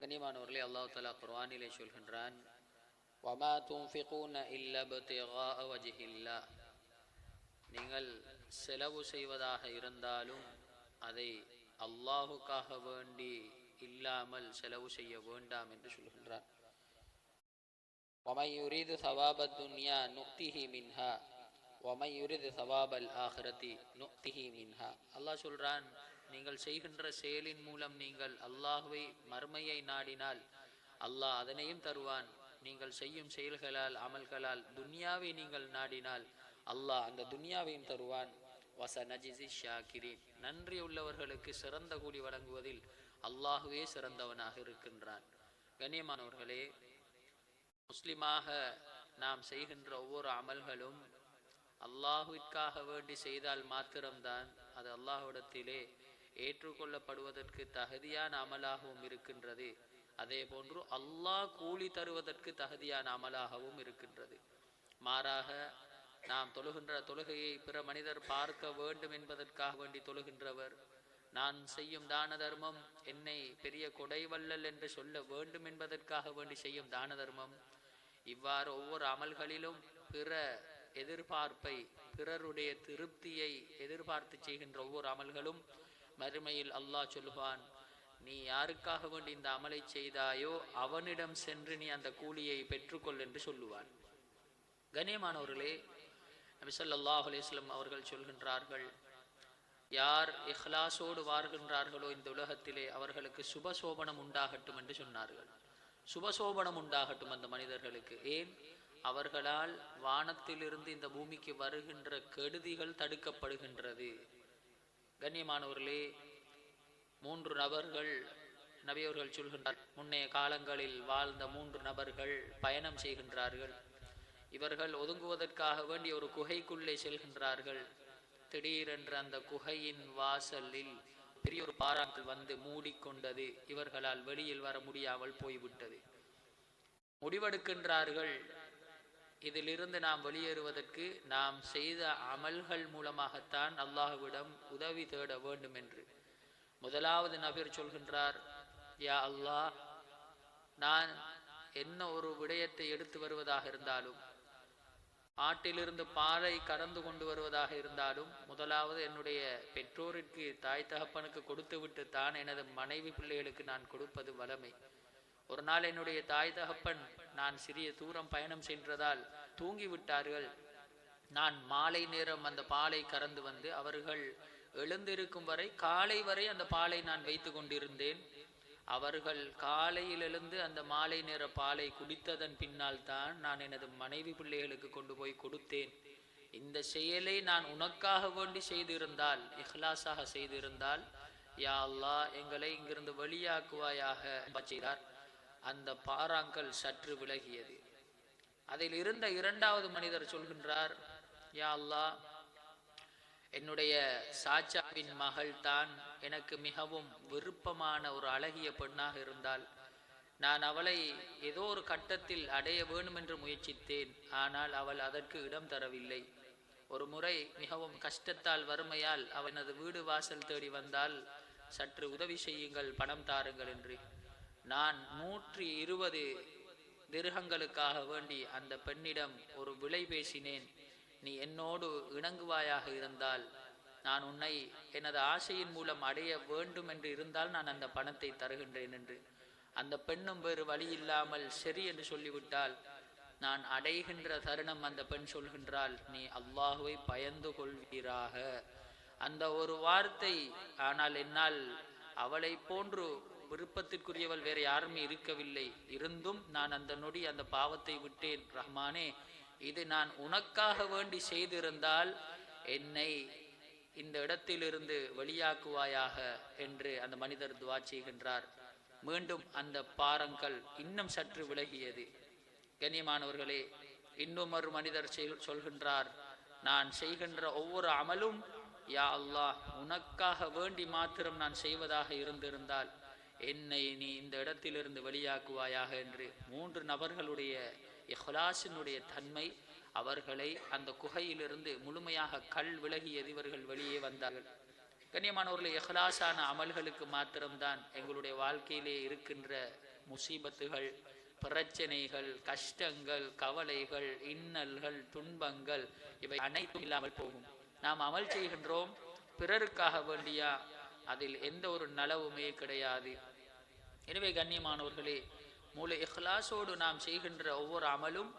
கண்ணியமானவர்களே, அல்லாஹ் தஆலா குர்ஆனிலே சொல்கின்றான், வமா துன்ஃபிகூன இல்லா இப்திகாஅ வஜ்ஹில்லாஹ். நீங்கள் செலவு செய்வதாக இருந்தாலும் அதை அல்லாஹுக்காக வேண்டி இல்லாமல் செலவு செய்ய வேண்டாம் என்று சொல்கின்றார். வமன் யுரீது ஸவாபத் துன்யா நுக்திஹி மின்ஹா வமன் யுரீது ஸவாபல் ஆখিরাতি நுக்திஹி மின்ஹா. அல்லாஹ் சொல்றான், நீங்கள் செய்கின்ற செயலின் மூலம் நீங்கள் அல்லாஹ்வை மறுமையை நாடினால் அல்லாஹ் அதனையும் தருவான். நீங்கள் செய்யும் செயல்களால் அமல்களால் துன்யாவை நீங்கள் நாடினால் அல்லாஹ் அந்த துன்யாவையும் தருவான். வஸனஜிஸி ஷாக்கிரீன். நன்றி உள்ளவர்களுக்கு சிறந்த கூலி வழங்குவதில் அல்லாஹுவே சிறந்தவனாக இருக்கின்றான். கண்ணியமானவர்களே, முஸ்லிமாக நாம் செய்கின்ற ஒவ்வொரு அமல்களும் அல்லாஹுவிற்காக வேண்டி செய்தால் மாத்திரம்தான் அது அல்லாஹ்விடத்திலே ஏற்றுக்கொள்ளப்படுவதற்கு தகுதியான அமலாகவும் இருக்கின்றது. அதே போன்று அல்லாஹ் கூலி தருவதற்கு தகுதியான அமலாகவும் இருக்கின்றது. மாறாக நாம் தொழுகின்ற தொழுகையை பிற மனிதர் பார்க்க வேண்டும் என்பதற்காக வேண்டி தொழுகின்றவர், நான் செய்யும் தான தர்மம் என்னை பெரிய கொடைவல்லல் என்று சொல்ல வேண்டும் என்பதற்காக வேண்டி செய்யும் தான தர்மம், இவ்வாறு ஒவ்வொரு அமல்களிலும் பிற எதிர்பார்ப்பை, பிறருடைய திருப்தியை எதிர்பார்த்து செய்கின்ற ஒவ்வொரு அமல்களும் மறுமையில் அல்லாஹ் சொல்லுவான், நீ யாருக்காக வேண்டி இந்த அமலை செய்தாயோ அவனிடம் சென்று நீ அந்த கூலியை பெற்றுக்கொள் என்று சொல்லுவான். கண்ணியமானவர்களே, நபி ஸல்லல்லாஹு அலைஹி வஸல்லம் அவர்கள் சொல்கின்றார்கள், யார் இஹ்லாஸோடு வாழ்கின்றார்களோ இந்த உலகத்திலே அவர்களுக்கு சுபசோபனம் உண்டாகட்டும் என்று சொன்னார்கள். சுபசோபனம் உண்டாகட்டும் அந்த மனிதர்களுக்கு. ஏன்? அவர்களால் வானத்திலிருந்து இந்த பூமிக்கு வருகின்ற கெடுதிகள் தடுக்கப்படுகின்றது. கண்ணியமானவர்களே, 3 நபர்கள் நபி அவர்கள் சொல்கின்றார், முன்னைய காலங்களில் வாழ்ந்த 3 நபர்கள் பயணம் செய்கின்றார்கள். இவர்கள் ஒதுங்குவதற்காக வேண்டி ஒரு குகைக்குள்ளே செல்கின்றார்கள். திடீரென்று அந்த குகையின் வாசலில் பெரிய ஒரு பாறாங்கல் வந்து மூடிக்கொண்டது. இவர்களால் வெளியில் வர முடியாமல் போய்விட்டது. முடிவெடுக்கின்றார்கள், இதிலிருந்து நாம் வெளியேறுவதற்கு நாம் செய்த அமல்கள் மூலமாகத்தான் அல்லாஹ்விடம் உதவி தேட வேண்டும் என்று. முதலாவது நபர் சொல்கின்றார், யா அல்லாஹ், நான் என்ன ஒரு விடயத்தை எடுத்து வருவதாக இருந்தாலும், ஆட்டிலிருந்து பாலை கறந்து கொண்டு வருவதாக இருந்தாலும், முதலாவது என்னுடைய பெற்றோருக்கு, தாய் தகப்பனுக்கு கொடுத்து விட்டு தான் எனது மனைவி பிள்ளைகளுக்கு நான் கொடுப்பது வளமை. ஒரு நாள் என்னுடைய தாய் தகப்பன் நான் சிறிய தூரம் பயணம் சென்றதால் தூங்கிவிட்டார்கள். நான் மாலை நேரம் அந்த பாலை கறந்து வந்து அவர்கள் எழுந்திருக்கும் வரை, காலை வரை அந்த பாலை நான் வைத்து கொண்டிருந்தேன். அவர்கள் காலையில் எழுந்து அந்த மாலை நேர பாலை குடித்ததன் பின்னால் தான் நான் எனது மனைவி பிள்ளைகளுக்கு கொண்டு போய் கொடுத்தேன். இந்த செயலை நான் உனக்காக வேண்டி செய்திருந்தால், இஹ்லாஸாக செய்திருந்தால், யா அல்லாஹ் எங்களை இங்கிருந்து வெளியாக்குவாயாக செய்தார். அந்த பாறாங்கல் சற்று விலகியது. அதில் இருந்த 2வது மனிதர் சொல்கின்றார், யா அல்லாஹ், என்னுடைய சாச்சாவின் மகள் தான் எனக்கு மிகவும் விருப்பமான ஒரு அழகிய பெண்ணாக இருந்தால், நான் அவளை ஏதோ ஒரு கட்டத்தில் அடைய வேண்டும் என்று முயற்சித்தேன். ஆனால் அவள் அதற்கு இடம் தரவில்லை. ஒரு முறை மிகவும் கஷ்டத்தால், வறுமையால் அவனது வீடு வாசல் தேடி வந்தால், சற்று உதவி செய்யுங்கள், பணம் தாருங்கள் என்று. நான் 120 திர்ஹங்களுக்காக வேண்டி அந்த பெண்ணிடம் ஒரு விலை பேசினேன். நீ என்னோடு இணங்குவாயாக இருந்தால், நான் உன்னை எனது ஆசையின் மூலம் அடைய வேண்டும் என்று இருந்தால் நான் அந்த பணத்தை தருகின்றேன் என்று. அந்த பெண்ணும் வேறு வழி இல்லாமல் சரி என்று சொல்லிவிட்டால், நான் அடைகின்ற தருணம் அந்த பெண் சொல்கின்றாள், நீ அல்லாஹுவை பயந்து கொள்வீராக. அந்த ஒரு வார்த்தை. ஆனால் என்னால் அவளை போன்று விருப்பத்திற்குரியவள் வேறு யாருமே இருக்கவில்லை. இருந்தும் நான் அந்த நொடி அந்த பாவத்தை விட்டேன். ரஹ்மானே, இது நான் உனக்காக வேண்டி செய்திருந்தால் என்னை இந்த இடத்திலிருந்து வெளியாக்குவாயாக என்று அந்த மனிதர் துஆ செய்கின்றார். மீண்டும் அந்த பாறங்கள் இன்னும் சற்று விலகியது. கண்ணியமானவர்களே, இன்னும் ஒரு மனிதர் சொல்கின்றார், நான் செய்கின்ற ஒவ்வொரு அமலும் யா அல்லாஹ் உனக்காக வேண்டி மாத்திரம் நான் செய்வதாக இருந்திருந்தால் என்னை நீ இந்த இடத்திலிருந்து வெளியாக்குவாயாக என்று. 3 நபர்களுடைய இஹ்லாஸினுடைய தன்மை அவர்களை அந்த குகையிலிருந்து முழுமையாக கல் விலகியது. இவர்கள் வெளியே வந்தார்கள். கண்ணியமானவர்களே, இஹ்லாஸான அமல்களுக்கு மாத்திரம்தான் எங்களுடைய வாழ்க்கையிலே இருக்கின்ற முசீபத்துகள், பிரச்சனைகள், கஷ்டங்கள், கவலைகள், இன்னல்கள், துன்பங்கள் இவை அனைத்தும் இல்லாமல் போகும். நாம் அமல் செய்கின்றோம் பிறருக்காக வேண்டியா, அதில் எந்த ஒரு நலவுமே கிடையாது. எனவே கண்ணியமானவர்களே, மூல இஹ்லாஸோடு நாம் செய்கின்ற ஒவ்வொரு அமலும்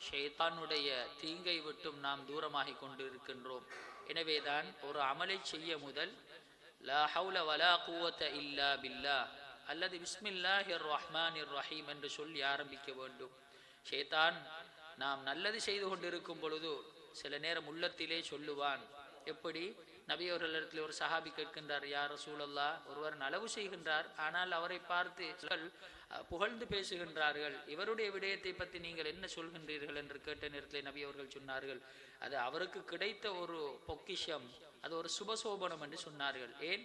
ஷைத்தானுடைய தீங்கை விட்டும் நாம் தூரமாகி கொண்டு இருக்கின்றோம். எனவேதான் ஒரு அமலை செய்ய முதல் லா ஹவுல வலா குவத இல்லா பில்லா அல்லது பிஸ்மில்லாஹிர் ரஹ்மானிர் ரஹீம் என்று சொல்லி ஆரம்பிக்க வேண்டும். ஷைத்தான் நாம் நல்லது செய்து கொண்டிருக்கும் பொழுது சில நேரம் உள்ளத்திலே சொல்லுவான். எப்படி? நபி அவர்களிடத்தில் ஒரு சஹாபி கேட்கின்றார், யார் ரசூலல்லாஹ், ஒருவர் நலவு செய்கின்றார், ஆனால் அவரை பார்த்து புகழ்ந்து பேசுகின்றார்கள், இவருடைய விடயத்தை பற்றி நீங்கள் என்ன சொல்கின்றீர்கள் என்று கேட்ட நேரத்தில் நபி அவர்கள் சொன்னார்கள், அது அவருக்கு கிடைத்த ஒரு பொக்கிஷம், அது ஒரு சுபசோபனம் என்று சொன்னார்கள். ஏன்?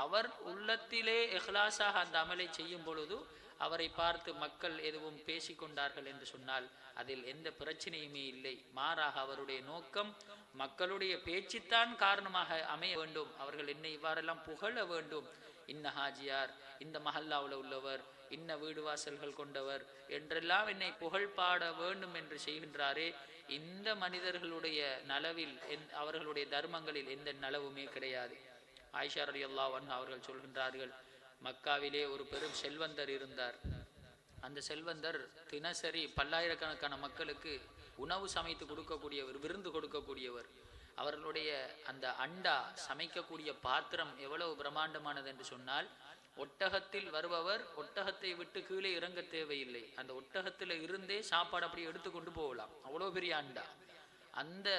அவர் உள்ளத்திலே இஹ்லாஸாக அந்த அமலை செய்யும் பொழுது அவரை பார்த்து மக்கள் எதுவும் பேசிக்கொண்டார்கள் என்று சொன்னால் அதில் எந்த பிரச்சனையுமே இல்லை. மாறாக அவருடைய நோக்கம் மக்களுடைய பேச்சுத்தான் காரணமாக அமைய வேண்டும். அவர்கள் என்னை இவ்வாறெல்லாம் புகழ வேண்டும், இன்ன ஹாஜியார், இந்த மஹல்லாவில் உள்ளவர், இன்ன வீடு வாசல்கள் கொண்டவர் என்றெல்லாம் என்னை புகழ் பாட வேண்டும் என்று செய்கின்றாரே, இந்த மனிதர்களுடைய நலவில் அவர்களுடைய தர்மங்களில் எந்த நலவுமே கிடையாது. ஆயிஷா ரலியல்லாஹு அன்ஹா அவர்கள் சொல்கின்றார்கள், மக்காவிலே ஒரு பெரும் செல்வந்தர் இருந்தார். அந்த செல்வந்தர் தினசரி பல்லாயிரக்கணக்கான மக்களுக்கு உணவு சமைத்து கொடுக்கக்கூடியவர், விருந்து கொடுக்கக்கூடியவர். அவர்களுடைய அந்த அண்டா சமைக்கக்கூடிய பாத்திரம் எவ்வளவு பிரம்மாண்டமானது என்று சொன்னால், ஒட்டகத்தில் வருபவர் ஒட்டகத்தை விட்டு கீழே இறங்க தேவையில்லை, அந்த ஒட்டகத்தில் இருந்தே சாப்பாடு அப்படி எடுத்துக்கொண்டு போகலாம். அவ்வளோ பெரிய அண்டா. அந்த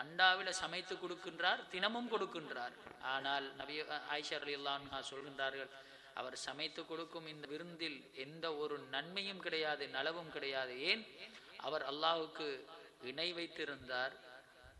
அண்டாவில் சமைத்து கொடுக்கின்றார், தினமும் கொடுக்கின்றார். ஆனால் நபி ஆயிஷா ரலியல்லாஹு அன்ஹா சொல்கின்றார்கள், அவர் சமைத்து கொடுக்கும் இந்த விருந்தில் எந்த ஒரு நன்மையும் கிடையாது, நலவும் கிடையாது. ஏன்? அவர் அல்லாஹுக்கு இணை வைத்திருந்தார்,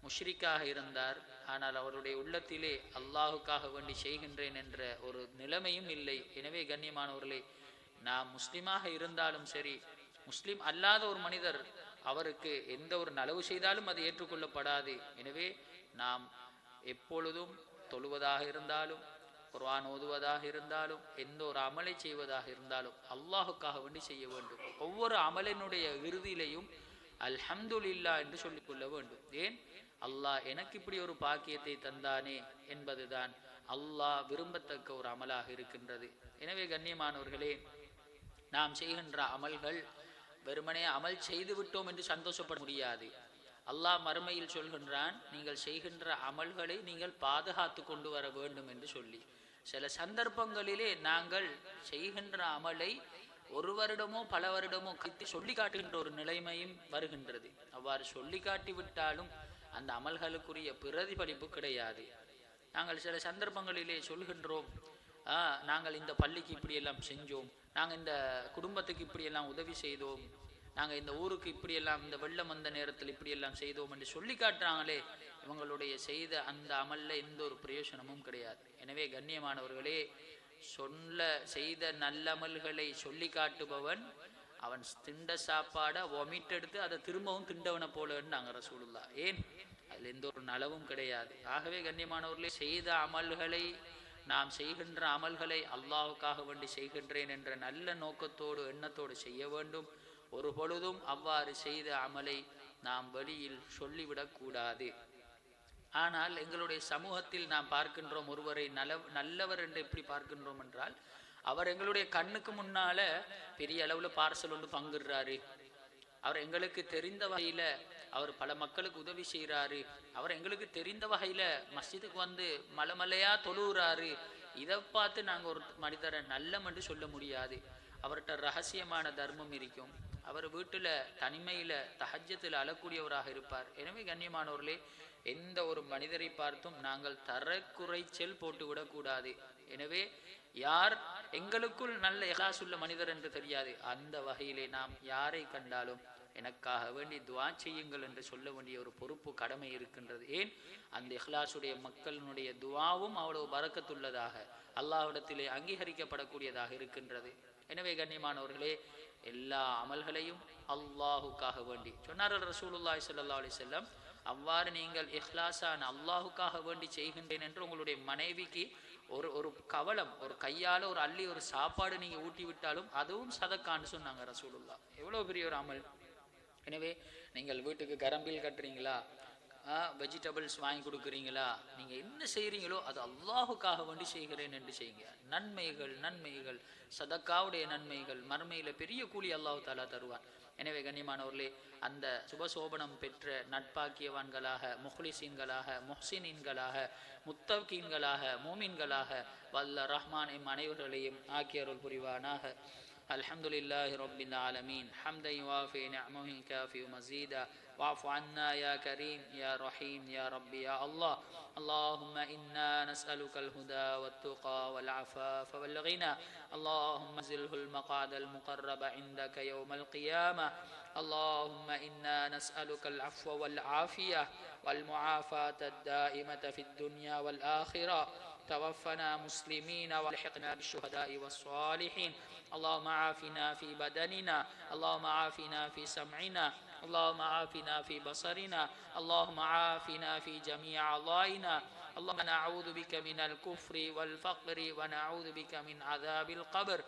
முஷ்ரிக்காக இருந்தார். ஆனால் அவருடைய உள்ளத்திலே அல்லாஹுக்காக வேண்டி செய்கின்றேன் என்ற ஒரு நிலைமையும் இல்லை. எனவே கண்ணியமானவர்களே, நாம் முஸ்லிமாக இருந்தாலும் சரி, முஸ்லிம் அல்லாத ஒரு மனிதர் அவருக்கு எந்த ஒரு நலவு செய்தாலும் அது ஏற்றுக்கொள்ளப்படாது. எனவே நாம் எப்பொழுதும் தொழுவதாக இருந்தாலும், குர்ஆன் ஓதுவதாக இருந்தாலும், எந்த ஒரு அமலை செய்வதாக இருந்தாலும் அல்லாஹுக்காக வேண்டி செய்ய வேண்டும். ஒவ்வொரு அமலினுடைய இறுதியிலையும் அல்ஹம்துலில்லாஹ் என்று சொல்லிக்கொள்ள வேண்டும். ஏன்? அல்லாஹ் எனக்கு இப்படி ஒரு பாக்கியத்தை தந்தானே என்பதுதான் அல்லாஹ் விரும்பத்தக்க ஒரு அமலாக இருக்கின்றது. எனவே கண்ணியமானவர்களே, நாம் செய்கின்ற அமல்கள் வெறுமனே அமல் செய்து விட்டோம் என்று சந்தோஷப்பட முடியாது. அல்லாஹ் மறுமையில் சொல்கின்றான், நீங்கள் செய்கின்ற அமல்களை நீங்கள் பாதுகாத்து கொண்டு வர வேண்டும் என்று சொல்லி. சில சந்தர்ப்பங்களிலே நாங்கள் செய்கின்ற அமலை ஒரு வருடமோ பல வருடமோ கட்டி சொல்லி காட்டுகின்ற ஒரு நிலைமையும் வருகின்றது. அவ்வாறு சொல்லி காட்டி விட்டாலும் அந்த அமல்களுக்குரிய பிரதிபலிப்பு கிடையாது. நாங்கள் சில சந்தர்ப்பங்களிலே சொல்கின்றோம், நாங்கள் இந்த பள்ளிக்கு இப்படியெல்லாம் செஞ்சோம், நாங்கள் இந்த குடும்பத்துக்கு இப்படியெல்லாம் உதவி செய்தோம், நாங்கள் இந்த ஊருக்கு இப்படியெல்லாம் இந்த வெள்ளம் வந்த நேரத்தில் இப்படியெல்லாம் செய்தோம் என்று சொல்லி காட்டுறாங்களே, இவங்களுடைய செய்த அந்த அமல்ல எந்த ஒரு பிரயோஜனமும் கிடையாது. எனவே கண்ணியமானவர்களே, செய்த நல்லமல்களை சொல்லி காட்டுபவன் அவன் திண்ட சாப்பாடை ஒமிட்டெடுத்து அதை திரும்பவும் திண்டவனை போலன்னு நாங்கள் ரசூலுல்லாஹ். ஏன்? அதில் எந்த ஒரு நலவும் கிடையாது. ஆகவே கண்ணியமானவர்களே, செய்த அமல்களை, நாம் செய்கின்ற அமல்களை அல்லாஹுக்காக வேண்டி செய்கின்றேன் என்ற நல்ல நோக்கத்தோடு எண்ணத்தோடு செய்ய வேண்டும். ஒரு பொழுதும் அவ்வாறு செய்த அமலை நாம் வெளியில் சொல்லிவிடக்கூடாது. ஆனால் எங்களுடைய சமூகத்தில் நாம் பார்க்கின்றோம், ஒருவரை நல்லவர் என்று எப்படி பார்க்கின்றோம் என்றால், அவர் எங்களுடைய கண்ணுக்கு முன்னால பெரிய அளவுல பார்சல் ஒன்று பங்குறாரு, அவர் எங்களுக்கு தெரிந்த வகையில அவர் பல மக்களுக்கு உதவி செய்கிறாரு, அவர் எங்களுக்கு தெரிந்த வகையில மஸ்ஜிதுக்கு வந்து மலைமலையா தொழுகிறாரு. இதை பார்த்து நாங்கள் ஒரு மனிதரை நல்லம் என்று சொல்ல முடியாது. அவர்கிட்ட ரகசியமான தர்மம் இருக்கும், அவர் வீட்டுல தனிமையில தஹஜ்ஜத்தில் அழக்கூடியவராக இருப்பார். எனவே கண்ணியமானவர்களே, எந்த ஒரு மனிதரை பார்த்தும் நாங்கள் தரக்குறைச்சல் போட்டு விடக்கூடாது. எனவே யார் எங்களுக்குள் நல்ல இஹ்லாசுள்ள மனிதர் என்று தெரியாது, அந்த வகையிலே நாம் யாரை கண்டாலும் எனக்காக வேண்டி துஆ செய்யுங்கள் என்று சொல்ல வேண்டிய ஒரு பொறுப்பு, கடமை இருக்கின்றது. ஏன்? அந்த இஹ்லாசுடைய மக்களினுடைய துஆவும் அவ்வளவு பரக்கத்துள்ளதாக அல்லாஹ்விடத்திலே அங்கீகரிக்கப்படக்கூடியதாக இருக்கின்றது. எனவே கண்ணியமானவர்களே, எல்லா அமல்களையும் அல்லாஹுக்காக வேண்டி சொன்னார்கள் ரசூலுல்லாஹி ஸல்லல்லாஹு அலைஹி வஸல்லம். அவ்வாறு நீங்கள் இஹ்லாஸான அல்லாஹுக்காக வேண்டி செய்கின்றேன் என்று உங்களுடைய மனைவிக்கு ஒரு ஒரு கவலம், ஒரு கையால் ஒரு அள்ளி ஒரு சாப்பாடு நீங்கள் ஊட்டி விட்டாலும் அதுவும் சதக்கான்னு சொன்னாங்க ரசூலுல்லாஹ். எவ்வளோ பெரிய ஒரு அமல். எனவே நீங்கள் வீட்டுக்கு கரம்பில் கட்டுறீங்களா, வெஜிடபிள்ஸ் வாங்கி கொடுக்குறீங்களா, நீங்கள் என்ன செய்கிறீங்களோ அது அல்லாஹுக்காக வேண்டி செய்கிறேன் என்று செய்யுங்க. நன்மைகள் நன்மைகள் சதக்காவுடைய நன்மைகள் மறுமையில் பெரிய கூலி அல்லாஹு தாலா தருவான். எனவே கண்ணியமானவர்களே, அந்த சுபசோபனம் பெற்ற நட்பாக்கியவான்களாக, முஹ்லிசீன்களாக, முஹ்சினீன்களாக, முத்தகீன்களாக, மூமின்களாக வல்ல ரஹ்மான் எம் அனைவர்களையும் ஆக்கியருள் புரிவானாக. அல்ஹம்துலில்லாஹி ரப்பில் ஆலமீன் ஹம்தன் யுவாஃபி நிஅமஹு காஃபி மஸீதா واعف عنا يا كريم يا رحيم يا ربي يا الله. اللهم إنا نسألك الهدى والتقى والعفاف والغنى. اللهم انزله المقعد المقرب عندك يوم القيامة. اللهم إنا نسألك العفو والعافية والمعافاة الدائمة في الدنيا والآخرة. توفنا مسلمين والحقنا بالشهداء والصالحين. اللهم عافنا في بدننا، اللهم عافنا في سمعنا، اللهم عافنا في بصرنا، اللهم عافنا في جميع أعضائنا. اللهم نعوذ بك من الكفر والفقر ونعوذ بك من عذاب القبر.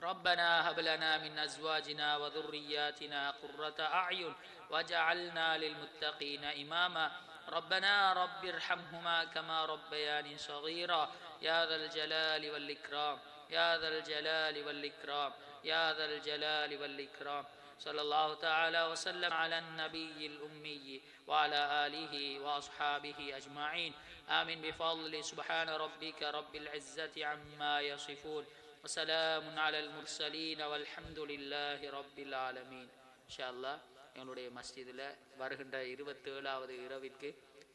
ربنا هب لنا من أزواجنا وذرياتنا قرة أعين واجعلنا للمتقين إماما. ربنا رب ارحمهما كما ربياني صغيرا. يا ذا الجلال والإكرام، يا ذا الجلال والإكرام، يا ذا الجلال والإكرام. صلى الله تعالى وسلم على النبي الأمي وعلى آله وأصحابه أجمعين. آمين بفضل سبحان ربك رب العزة عما يصفون وسلام على المرسلين والحمد لله رب العالمين. إن شاء الله எங்களுடைய மஸ்ஜிதில் வருகின்ற 27வது இரவிற்கு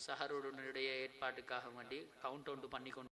சஹருடைய ஏற்பாட்டுக்காக வேண்டி கவுண்ட் பண்ணி கொண்டு